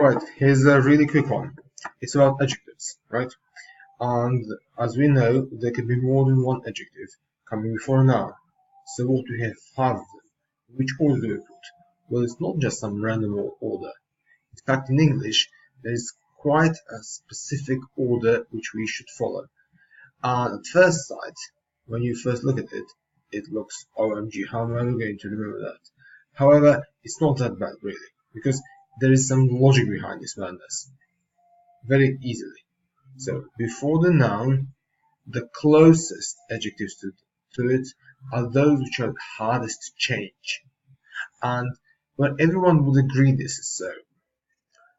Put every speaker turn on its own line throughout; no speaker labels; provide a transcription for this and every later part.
Alright, here's a really quick one. It's about adjectives, right? And as we know, there could be more than one adjective coming before a noun. So what we have 5 of them. Which order do we put? Well, it's not just some random order. In fact, in English, there is quite a specific order which we should follow. And at first sight, when you first look at it, it looks, OMG, how am I going to remember that? However, it's not that bad really, because there is some logic behind this madness. Very easily. So, before the noun, the closest adjectives to it are those which are hardest to change. And well, everyone would agree this is so.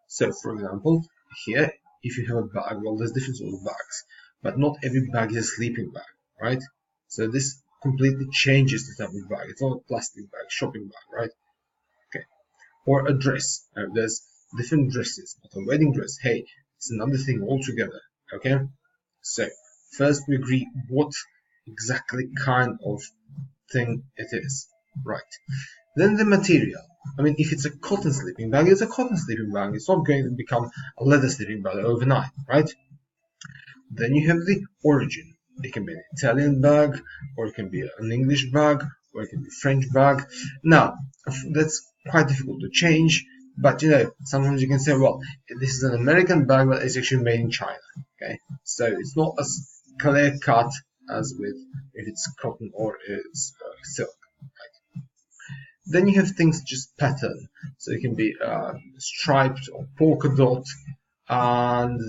So, for example, here, if you have a bag, well, there's different sorts of bags, but not every bag is a sleeping bag, right? So this completely changes the type of bag. It's not a plastic bag, shopping bag, right? Okay. Or a dress. There's different dresses, but a wedding dress, hey, it's another thing altogether, okay? So, first we agree what exactly kind of thing it is, right? Then the material. I mean, if it's a cotton sleeping bag, it's a cotton sleeping bag. It's not going to become a leather sleeping bag overnight, right? Then you have the origin. It can be an Italian bag, or it can be an English bag, or it can be a French bag. Now, that's quite difficult to change, but you know, sometimes you can say, well, this is an American bag, but it's actually made in China. Okay, so it's not as clear cut as with if it's cotton or it's silk. Right? Then you have things just pattern, so it can be striped or polka dot, and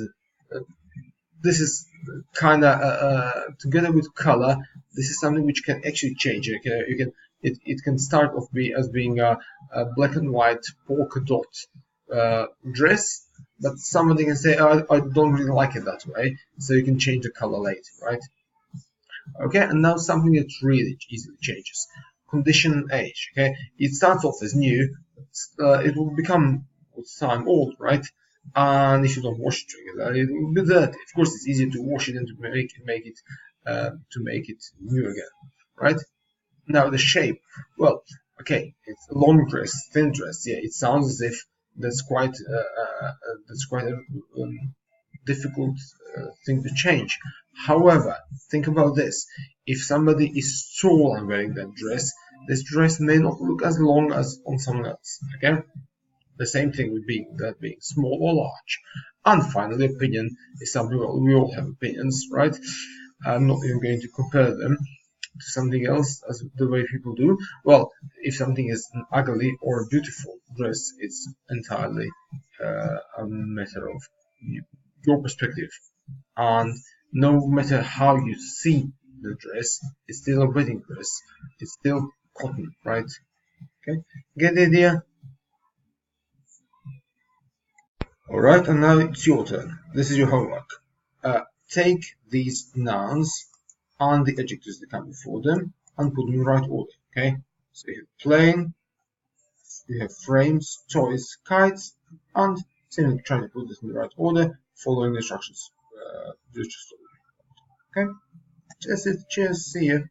this is kind of together with color. This is something which can actually change. It can start off as being a black and white polka dot dress, but somebody can say, oh, I don't really like it that way, so you can change the color later, right? Okay, and now something that really easily changes. Condition age. Okay, it starts off as new, it will become with time old, right? And if you don't wash it regularly, it will be dirty. Of course, it's easier to wash it than to make it new again, right? Now the shape. Well, okay, it's a long dress, thin dress. Yeah, it sounds as if that's quite a difficult thing to change. However, think about this: if somebody is tall and wearing that dress, this dress may not look as long as on someone else. Okay. The same thing would be that being small or large. And finally, opinion is something, well, we all have opinions, right? I'm not even going to compare them to something else as the way people do. Well, if something is an ugly or beautiful dress, it's entirely a matter of your perspective. And no matter how you see the dress, it's still a wedding dress. It's still cotton, right? Okay, get the idea? Alright, and now it's your turn. This is your homework. Take these nouns and the adjectives that come before them and put them in the right order, okay? So you have plane, you have frames, toys, kites, and simply try to put this in the right order, following the instructions. Okay? That's it. Cheers. See you.